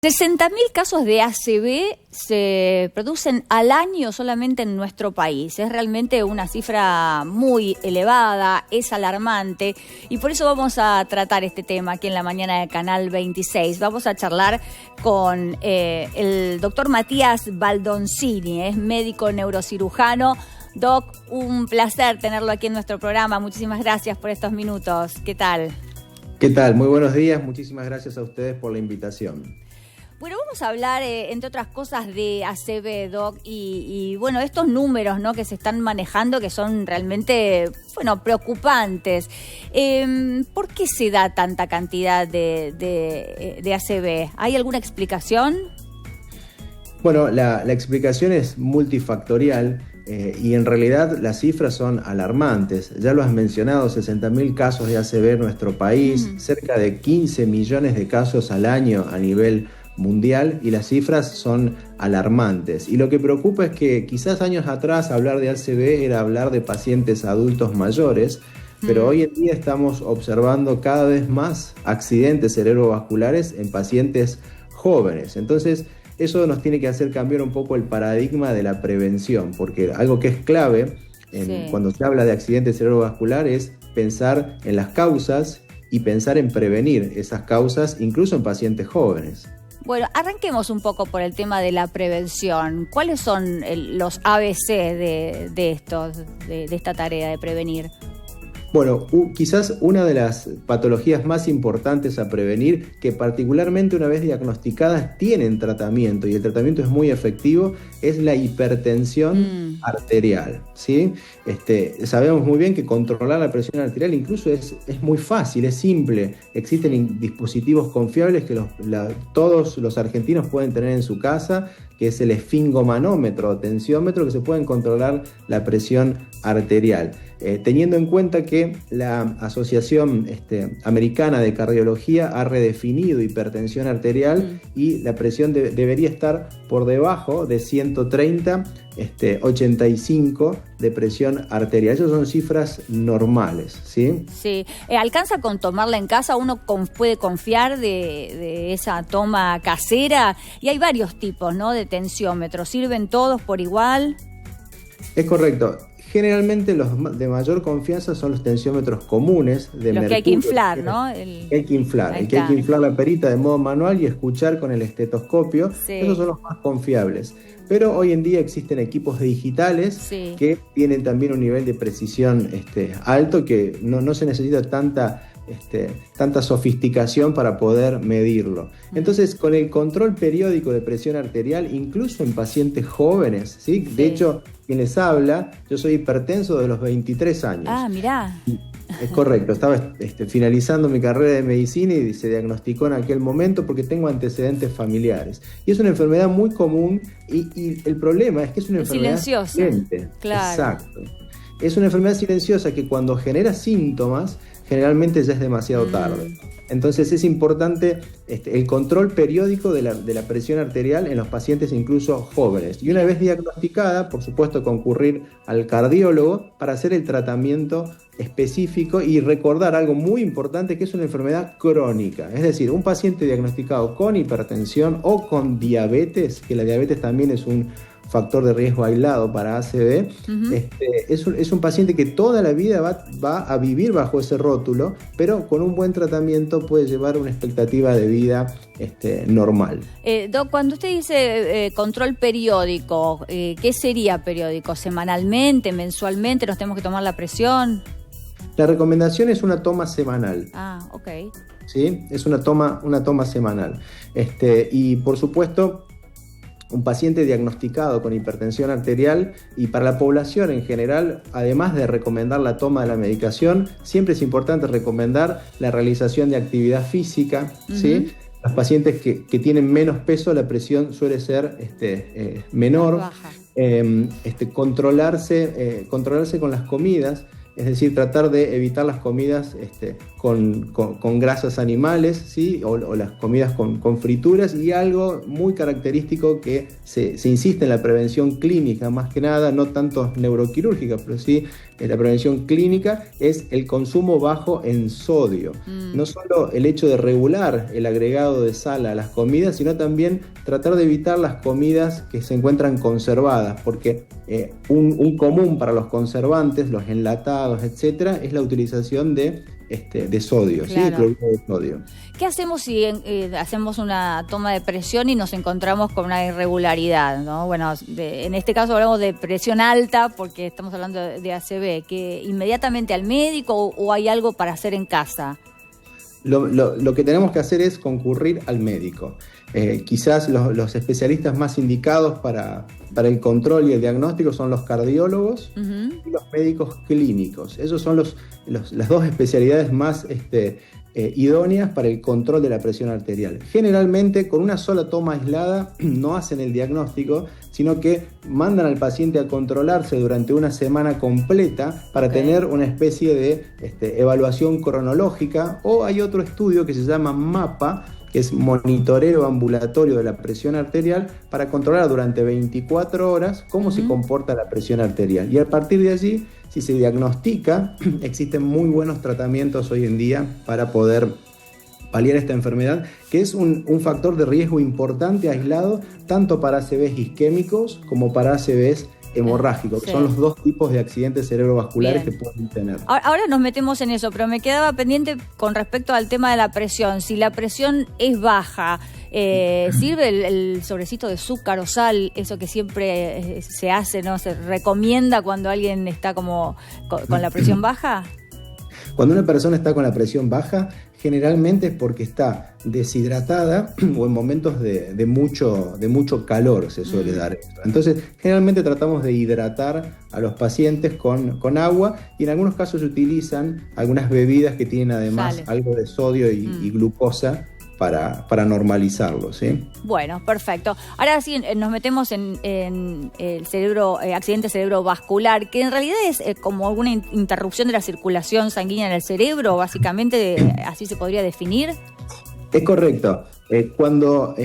60.000 casos de ACV se producen al año solamente en nuestro país. Es realmente una cifra muy elevada, es alarmante y por eso vamos a tratar este tema aquí en la mañana de Canal 26. Vamos a charlar con el doctor Matías Baldoncini, es médico neurocirujano. Doc, un placer tenerlo aquí en nuestro programa. Muchísimas gracias por estos minutos. ¿Qué tal? ¿Qué tal? Muy buenos días. Muchísimas gracias a ustedes por la invitación. Bueno, vamos a hablar, entre otras cosas, de ACV, Doc, y bueno, estos números, ¿no?, que se están manejando, que son realmente, preocupantes. ¿Por qué se da tanta cantidad de ACV? ¿Hay alguna explicación? Bueno, la explicación es multifactorial y en realidad las cifras son alarmantes. Ya lo has mencionado, 60.000 casos de ACV en nuestro país, cerca de 15 millones de casos al año a nivel mundial, y las cifras son alarmantes. Y lo que preocupa es que quizás años atrás hablar de ACV era hablar de pacientes adultos mayores, pero hoy en día estamos observando cada vez más accidentes cerebrovasculares en pacientes jóvenes. Entonces, eso nos tiene que hacer cambiar un poco el paradigma de la prevención, porque algo que es clave cuando se habla de accidentes cerebrovasculares es pensar en las causas y pensar en prevenir esas causas, incluso en pacientes jóvenes. Bueno, arranquemos un poco por el tema de la prevención. ¿Cuáles son los ABC de esta tarea de prevenir? Bueno, quizás una de las patologías más importantes a prevenir, que particularmente una vez diagnosticadas tienen tratamiento y el tratamiento es muy efectivo, es la hipertensión arterial, ¿sí? Sabemos muy bien que controlar la presión arterial incluso es muy fácil, es simple. Existen dispositivos confiables que todos los argentinos pueden tener en su casa, que es el esfingomanómetro o tensiómetro, que se pueden controlar la presión arterial. Teniendo en cuenta que la Asociación Americana de Cardiología ha redefinido hipertensión arterial y la presión debería estar por debajo de 130, 85 de presión arterial. Esas son cifras normales, ¿sí? Sí. ¿Alcanza con tomarla en casa? ¿Uno puede confiar de esa toma casera? Y hay varios tipos, ¿no?, de tensiómetros. ¿Sirven todos por igual? Es correcto. Generalmente los de mayor confianza son los tensiómetros comunes de mercurio. Los que hay que inflar, ¿no? El que hay que inflar la perita de modo manual y escuchar con el estetoscopio. Sí. Esos son los más confiables. Pero hoy en día existen equipos digitales que tienen también un nivel de precisión alto, que no se necesita tanta sofisticación para poder medirlo. Entonces, con el control periódico de presión arterial, incluso en pacientes jóvenes, ¿sí? De hecho, quien les habla, yo soy hipertenso de los 23 años. Ah, mirá. Es correcto, estaba finalizando mi carrera de medicina y se diagnosticó en aquel momento porque tengo antecedentes familiares. Y es una enfermedad muy común y el problema es que es una enfermedad silenciosa. Silente. Claro. Exacto. Es una enfermedad silenciosa que cuando genera síntomas, generalmente ya es demasiado tarde. Entonces es importante el control periódico de la presión arterial en los pacientes incluso jóvenes. Y una vez diagnosticada, por supuesto, concurrir al cardiólogo para hacer el tratamiento específico y recordar algo muy importante, que es una enfermedad crónica. Es decir, un paciente diagnosticado con hipertensión o con diabetes, que la diabetes también es un factor de riesgo aislado para ACV, es un paciente que toda la vida va a vivir bajo ese rótulo, pero con un buen tratamiento puede llevar una expectativa de vida normal. Doc, cuando usted dice control periódico, ¿qué sería periódico? ¿Semanalmente, mensualmente nos tenemos que tomar la presión? La recomendación es una toma semanal. Ah, ok. ¿Sí? Es una toma semanal. Y por supuesto, un paciente diagnosticado con hipertensión arterial, y para la población en general, además de recomendar la toma de la medicación, siempre es importante recomendar la realización de actividad física, ¿sí? Los pacientes que tienen menos peso, la presión suele ser menor. Controlarse con las comidas. Es decir, tratar de evitar las comidas con grasas animales, ¿sí? o las comidas con frituras, y algo muy característico que se insiste en la prevención clínica, más que nada, no tanto neuroquirúrgica, pero sí la prevención clínica, es el consumo bajo en sodio. No solo el hecho de regular el agregado de sal a las comidas, sino también tratar de evitar las comidas que se encuentran conservadas, porque un común para los conservantes, los enlatados, etcétera, es la utilización de sodio, claro. ¿sí? De cloruro de sodio. ¿Qué hacemos si hacemos una toma de presión y nos encontramos con una irregularidad, ¿no? Bueno, en este caso hablamos de presión alta porque estamos hablando de ACV, que inmediatamente al médico o hay algo para hacer en casa. Lo que tenemos que hacer es concurrir al médico. Quizás los especialistas más indicados para el control y el diagnóstico son los cardiólogos y los médicos clínicos. Esos son las dos especialidades más idóneas para el control de la presión arterial. Generalmente con una sola toma aislada no hacen el diagnóstico, sino que mandan al paciente a controlarse durante una semana completa para tener una especie de evaluación cronológica, o hay otro estudio que se llama MAPA, que es monitoreo ambulatorio de la presión arterial, para controlar durante 24 horas cómo se comporta la presión arterial. Y a partir de allí, si se diagnostica, existen muy buenos tratamientos hoy en día para poder paliar esta enfermedad, que es un factor de riesgo importante aislado, tanto para ACVs isquémicos como para ACVs hemorrágicos, que son los dos tipos de accidentes cerebrovasculares que pueden tener. Ahora nos metemos en eso, pero me quedaba pendiente con respecto al tema de la presión. Si la presión es baja, ¿sirve el sobrecito de azúcar o sal? Eso que siempre se hace, ¿no? ¿Se recomienda cuando alguien está como con la presión baja? Cuando una persona está con la presión baja, generalmente es porque está deshidratada o en momentos de mucho calor se suele dar esto. Entonces, generalmente tratamos de hidratar a los pacientes con agua, y en algunos casos se utilizan algunas bebidas que tienen además algo de sodio y glucosa para normalizarlo, ¿sí? Bueno, perfecto. Ahora sí nos metemos en el cerebro, accidente cerebrovascular, que en realidad es como alguna interrupción de la circulación sanguínea en el cerebro, básicamente, así se podría definir. Es correcto. Cuando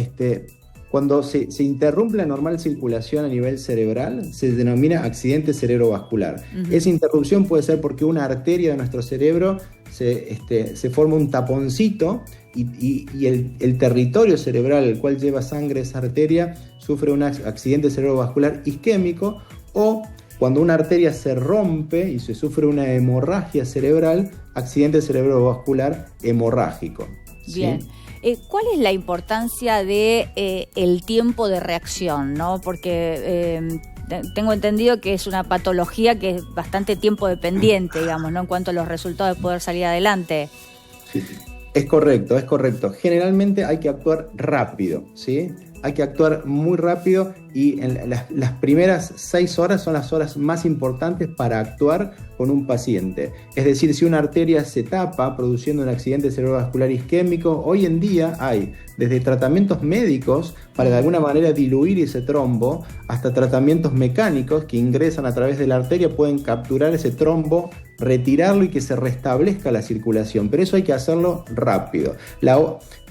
se interrumpe la normal circulación a nivel cerebral, se denomina accidente cerebrovascular. Esa interrupción puede ser porque una arteria de nuestro cerebro se forma un taponcito, y el territorio cerebral, el cual lleva sangre esa arteria, sufre un accidente cerebrovascular isquémico, o cuando una arteria se rompe y se sufre una hemorragia cerebral, accidente cerebrovascular hemorrágico. Bien. ¿Sí? ¿Cuál es la importancia de el tiempo de reacción, ¿no? Porque tengo entendido que es una patología que es bastante tiempo dependiente, digamos, ¿no? En cuanto a los resultados de poder salir adelante. Sí. Es correcto. Generalmente hay que actuar rápido, ¿sí? Hay que actuar muy rápido, y en las primeras 6 horas son las horas más importantes para actuar con un paciente. Es decir, si una arteria se tapa produciendo un accidente cerebrovascular isquémico, hoy en día hay desde tratamientos médicos para de alguna manera diluir ese trombo, hasta tratamientos mecánicos que ingresan a través de la arteria, pueden capturar ese trombo, retirarlo y que se restablezca la circulación, pero eso hay que hacerlo rápido.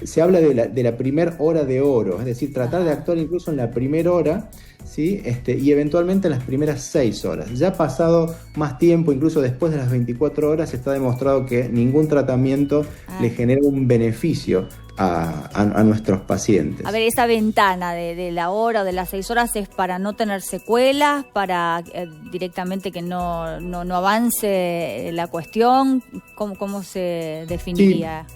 Se habla de la primera hora de oro, es decir, tratar de actuar incluso en la primera hora, ¿sí? Y eventualmente en las primeras 6 horas. Ya pasado más tiempo, incluso después de las 24 horas, está demostrado que ningún tratamiento le genera un beneficio a nuestros pacientes. A ver, esa ventana de la hora o de las 6 horas es para no tener secuelas, para directamente que no avance la cuestión. ¿Cómo se definiría? Sí.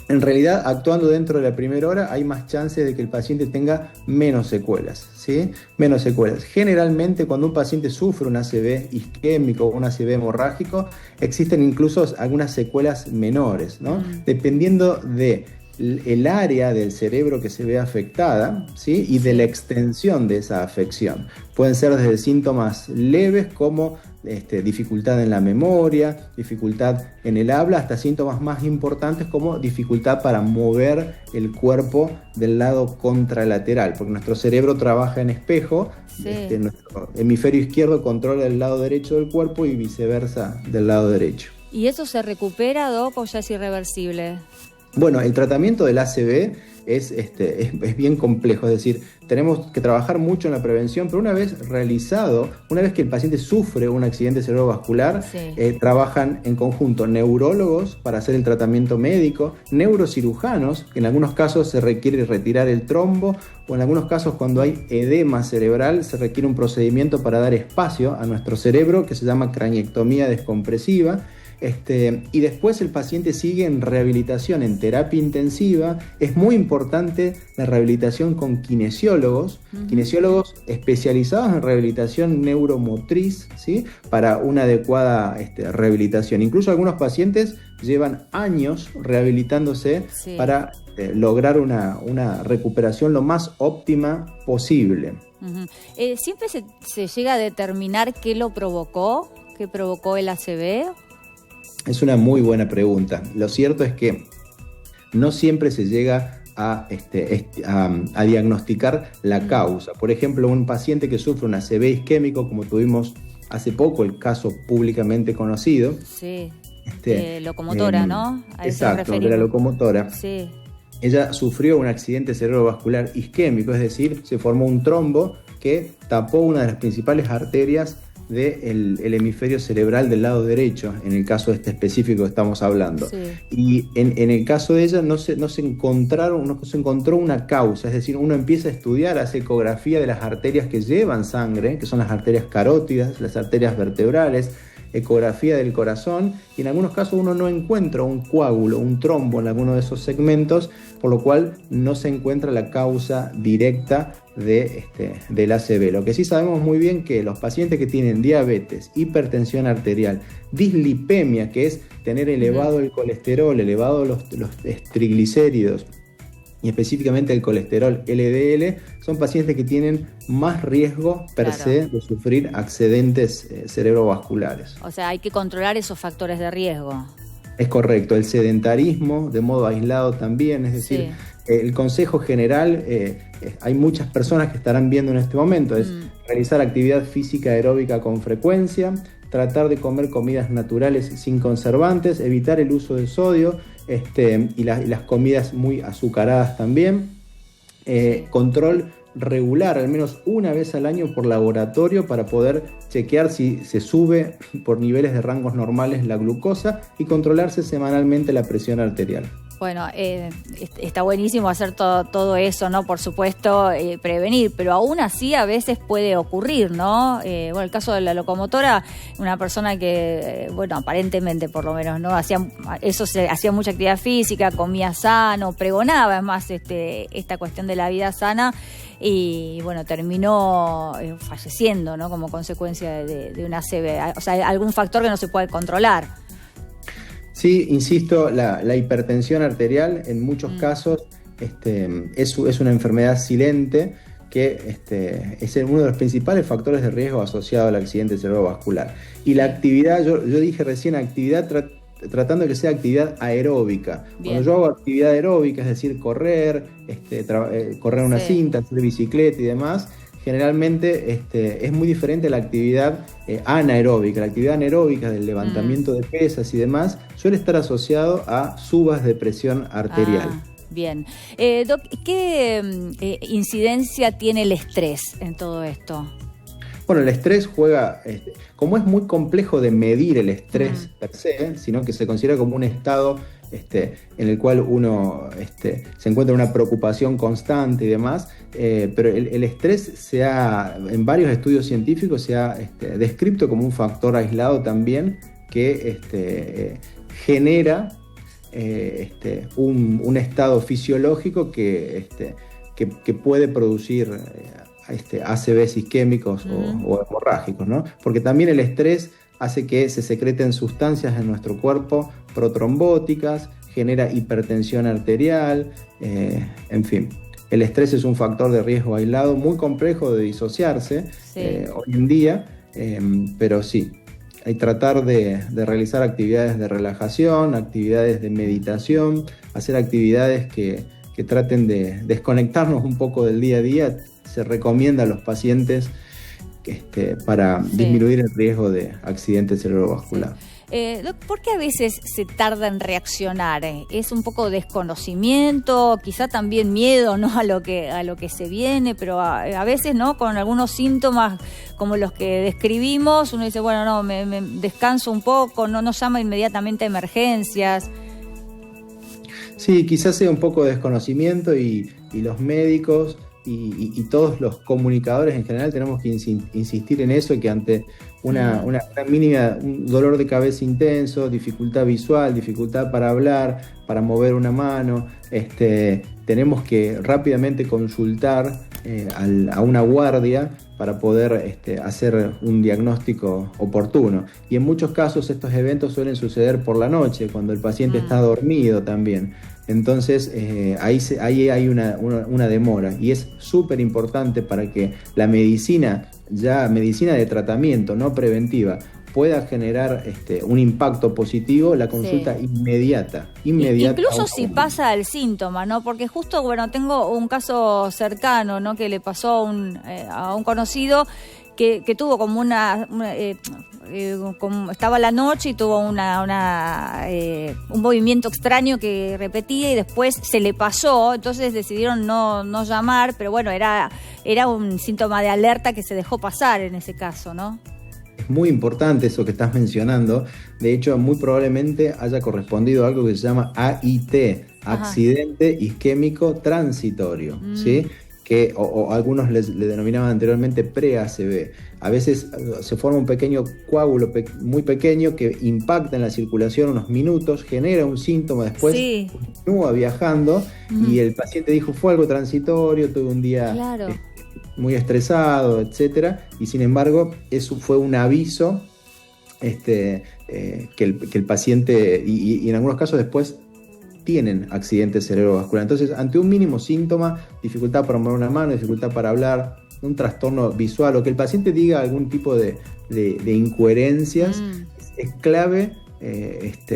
En realidad, actuando dentro de la primera hora, hay más chances de que el paciente tenga menos secuelas, ¿sí? Menos secuelas. Generalmente, cuando un paciente sufre un ACV isquémico o un ACV hemorrágico, existen incluso algunas secuelas menores, ¿no? Dependiendo del área del cerebro que se ve afectada, ¿sí? Y de la extensión de esa afección. Pueden ser desde síntomas leves como dificultad en la memoria, dificultad en el habla, hasta síntomas más importantes como dificultad para mover el cuerpo del lado contralateral, porque nuestro cerebro trabaja en espejo. Nuestro hemisferio izquierdo controla el lado derecho del cuerpo y viceversa del lado derecho. ¿Y eso se recupera, Doc, o ya es irreversible? Bueno, el tratamiento del ACV es bien complejo. Es decir, tenemos que trabajar mucho en la prevención, pero una vez que el paciente sufre un accidente cerebrovascular, trabajan en conjunto neurólogos para hacer el tratamiento médico, neurocirujanos, que en algunos casos se requiere retirar el trombo, o en algunos casos cuando hay edema cerebral se requiere un procedimiento para dar espacio a nuestro cerebro que se llama craniectomía descompresiva. Y después el paciente sigue en rehabilitación, en terapia intensiva. Es muy importante la rehabilitación con kinesiólogos, kinesiólogos especializados en rehabilitación neuromotriz, ¿sí? Para una adecuada rehabilitación. Incluso algunos pacientes llevan años rehabilitándose para lograr una recuperación lo más óptima posible. ¿Siempre se llega a determinar qué lo provocó, qué provocó el ACV? Es una muy buena pregunta. Lo cierto es que no siempre se llega a diagnosticar la causa. Por ejemplo, un paciente que sufre un ACV isquémico, como tuvimos hace poco el caso públicamente conocido. Sí, locomotora, ¿no? Exacto, de la locomotora. Sí. Ella sufrió un accidente cerebrovascular isquémico, es decir, se formó un trombo que tapó una de las principales arterias del hemisferio cerebral del lado derecho, en el caso específico que estamos hablando. Sí. Y en el caso de ella no se encontró una causa, es decir, uno empieza a estudiar, hace ecografía de las arterias que llevan sangre, que son las arterias carótidas, las arterias vertebrales, ecografía del corazón, y en algunos casos uno no encuentra un coágulo, un trombo en alguno de esos segmentos, por lo cual no se encuentra la causa directa del ACV. Lo que sí sabemos muy bien que los pacientes que tienen diabetes, hipertensión arterial, dislipemia, que es tener elevado el colesterol, elevado los triglicéridos, y específicamente el colesterol LDL, son pacientes que tienen más riesgo per se de sufrir accidentes cerebrovasculares. O sea, hay que controlar esos factores de riesgo. Es correcto, el sedentarismo de modo aislado también, es decir, el consejo general, hay muchas personas que estarán viendo en este momento, es realizar actividad física aeróbica con frecuencia, tratar de comer comidas naturales sin conservantes, evitar el uso de sodio y las comidas muy azucaradas también, control regular, al menos una vez al año por laboratorio para poder chequear si se sube por niveles de rangos normales la glucosa y controlarse semanalmente la presión arterial. Bueno, está buenísimo hacer todo eso, ¿no? Por supuesto, prevenir, pero aún así a veces puede ocurrir, ¿no? El caso de la locomotora, una persona que, aparentemente por lo menos, ¿no? Hacía mucha actividad física, comía sano, pregonaba, es más, esta cuestión de la vida sana, y terminó falleciendo, ¿no? Como consecuencia de una ACV. O sea, algún factor que no se puede controlar. Sí, insisto, la hipertensión arterial en muchos casos es una enfermedad silente que es uno de los principales factores de riesgo asociado al accidente cerebrovascular. Y la actividad, yo dije recién, actividad tratando de que sea actividad aeróbica. Bien. Cuando yo hago actividad aeróbica, es decir, correr, correr una cinta, hacer bicicleta y demás, generalmente es muy diferente a la actividad anaeróbica. La actividad anaeróbica del levantamiento de pesas y demás suele estar asociado a subas de presión arterial. Bien. Doc, ¿qué incidencia tiene el estrés en todo esto? Bueno, el estrés juega, como es muy complejo de medir el estrés per se, sino que se considera como un estado en el cual uno se encuentra en una preocupación constante y demás, pero el estrés en varios estudios científicos se ha descrito como un factor aislado también que genera un estado fisiológico que puede producir ACVs isquémicos o hemorrágicos, ¿no? Porque también el estrés hace que se secreten sustancias en nuestro cuerpo protrombóticas, genera hipertensión arterial, en fin. El estrés es un factor de riesgo aislado muy complejo de disociarse hoy en día, pero sí, hay que tratar de realizar actividades de relajación, actividades de meditación, hacer actividades que traten de desconectarnos un poco del día a día. Se recomienda a los pacientes para disminuir el riesgo de accidente cerebrovascular. ¿Por qué a veces se tarda en reaccionar? ¿Es un poco desconocimiento, quizá también miedo, ¿no? a lo que se viene, pero a veces, ¿no? Con algunos síntomas como los que describimos, uno dice, bueno, no, me descanso un poco, no nos llama inmediatamente a emergencias. Sí, quizás sea un poco de desconocimiento y los médicos y todos los comunicadores en general tenemos que insistir en eso, que ante una mínima, un dolor de cabeza intenso, dificultad visual, dificultad para hablar, para mover una mano, tenemos que rápidamente consultar a una guardia para poder hacer un diagnóstico oportuno. Y en muchos casos estos eventos suelen suceder por la noche, cuando el paciente está dormido también. Entonces ahí hay una demora, y es súper importante para que la medicina de tratamiento, no preventiva, pueda generar un impacto positivo, la consulta inmediata. Incluso si pasa el síntoma, ¿no? Porque justo, bueno, tengo un caso cercano, ¿no? Que le pasó a un conocido que tuvo como estaba la noche y tuvo un movimiento extraño que repetía y después se le pasó, entonces decidieron no llamar, pero bueno, era un síntoma de alerta que se dejó pasar en ese caso, ¿no? Es muy importante eso que estás mencionando. De hecho, muy probablemente haya correspondido a algo que se llama AIT, accidente isquémico transitorio, ¿sí? Que o algunos le denominaban anteriormente pre-ACV. A veces se forma un pequeño coágulo muy pequeño que impacta en la circulación unos minutos, genera un síntoma, después continúa viajando y el paciente dijo fue algo transitorio, tuve un día muy estresado, etcétera, y sin embargo eso fue un aviso que el paciente, y en algunos casos después tienen accidente cerebrovascular. Entonces, ante un mínimo síntoma, dificultad para mover una mano, dificultad para hablar, un trastorno visual o que el paciente diga algún tipo de incoherencias, es clave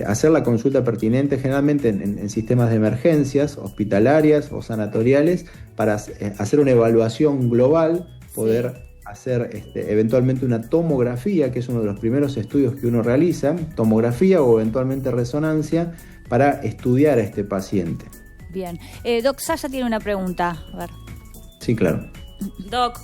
hacer la consulta pertinente, generalmente en sistemas de emergencias hospitalarias o sanatoriales, para hacer una evaluación global, poder hacer eventualmente una tomografía, que es uno de los primeros estudios que uno realiza, tomografía o eventualmente resonancia, para estudiar a este paciente. Bien. Doc, Sasha tiene una pregunta. A ver. Sí, claro. Doc,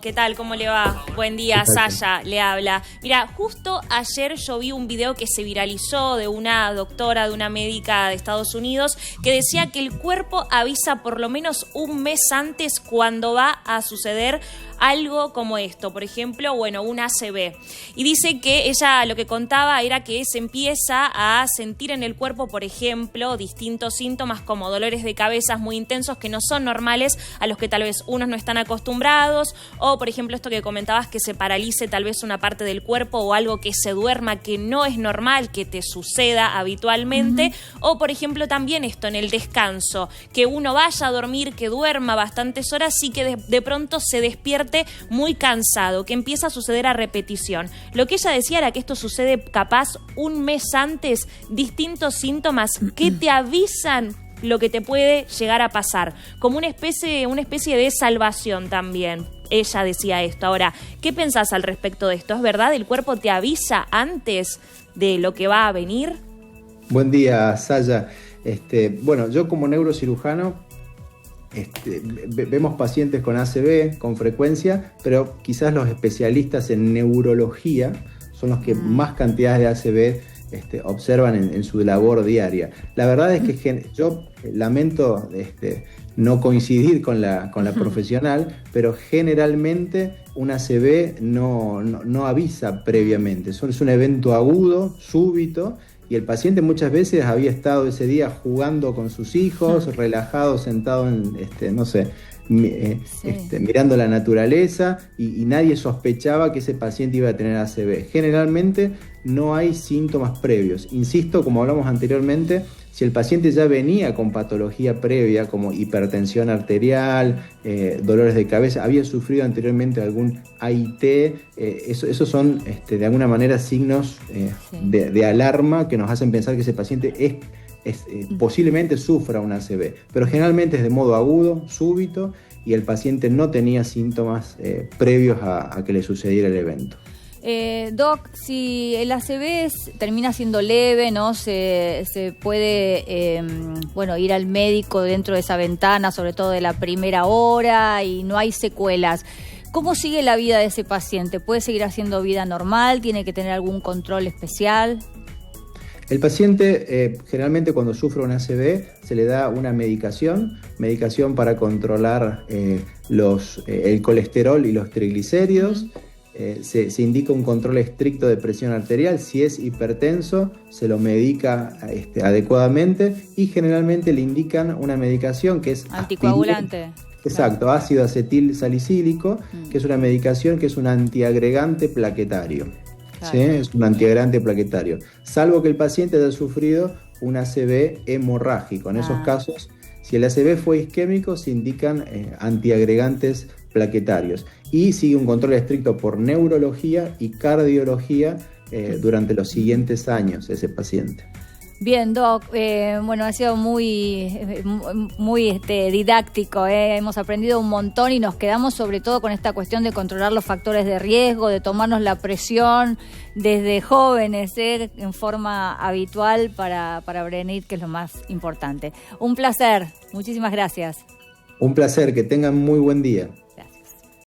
¿qué tal? ¿Cómo le va? Buen día, Sasha le habla. Mira, justo ayer yo vi un video que se viralizó de una doctora, de una médica de Estados Unidos, que decía que el cuerpo avisa por lo menos un mes antes cuando va a suceder algo como esto, por ejemplo, un ACV. Y dice que ella lo que contaba era que se empieza a sentir en el cuerpo, por ejemplo, distintos síntomas como dolores de cabeza muy intensos que no son normales, a los que tal vez unos no están acostumbrados, o por ejemplo esto que comentabas, que se paralice tal vez una parte del cuerpo o algo que se duerma, que no es normal que te suceda habitualmente, o por ejemplo también esto en el descanso, que uno vaya a dormir, que duerma bastantes horas y que de pronto se despierte muy cansado, que empieza a suceder a repetición. Lo que ella decía era que esto sucede capaz un mes antes, distintos síntomas que te avisan lo que te puede llegar a pasar, como una especie de salvación también. Ella decía esto. Ahora, ¿qué pensás al respecto de esto? ¿Es verdad? ¿El cuerpo te avisa antes de lo que va a venir? Buen día, Saya. Yo como neurocirujano vemos pacientes con ACV con frecuencia, pero quizás los especialistas en neurología son los que más cantidades de ACV observan en su labor diaria. La verdad es que yo lamento no coincidir con la profesional, pero generalmente un ACV no avisa previamente. Es un evento agudo, súbito, y el paciente muchas veces había estado ese día jugando con sus hijos, relajado, sentado mirando la naturaleza, y nadie sospechaba que ese paciente iba a tener ACV. Generalmente no hay síntomas previos. Insisto, como hablamos anteriormente, si el paciente ya venía con patología previa como hipertensión arterial, dolores de cabeza, había sufrido anteriormente algún AIT, esos son de alguna manera signos de alarma que nos hacen pensar que ese paciente posiblemente sufra un ACV, pero generalmente es de modo agudo, súbito, y el paciente no tenía síntomas previos a que le sucediera el evento. Doc, si el ACV termina siendo leve, ¿no? Se puede ir al médico dentro de esa ventana, sobre todo de la primera hora, y no hay secuelas. ¿Cómo sigue la vida de ese paciente? ¿Puede seguir haciendo vida normal? ¿Tiene que tener algún control especial? El paciente generalmente cuando sufre un ACV se le da una medicación para controlar el colesterol y los triglicéridos. Se indica un control estricto de presión arterial. Si es hipertenso, se lo medica adecuadamente y generalmente le indican una medicación que es anticoagulante. Exacto, claro. Ácido acetil salicílico, que es una medicación que es un antiagregante plaquetario. Claro. ¿Sí? Es un antiagregante plaquetario. Salvo que el paciente haya sufrido un ACV hemorrágico. En esos casos, si el ACV fue isquémico, se indican antiagregantes plaquetarios. Y sigue un control estricto por neurología y cardiología durante los siguientes años ese paciente. Bien, Doc, ha sido muy didáctico, hemos aprendido un montón y nos quedamos sobre todo con esta cuestión de controlar los factores de riesgo, de tomarnos la presión desde jóvenes, en forma habitual para prevenir, que es lo más importante. Un placer, muchísimas gracias. Un placer, que tengan muy buen día.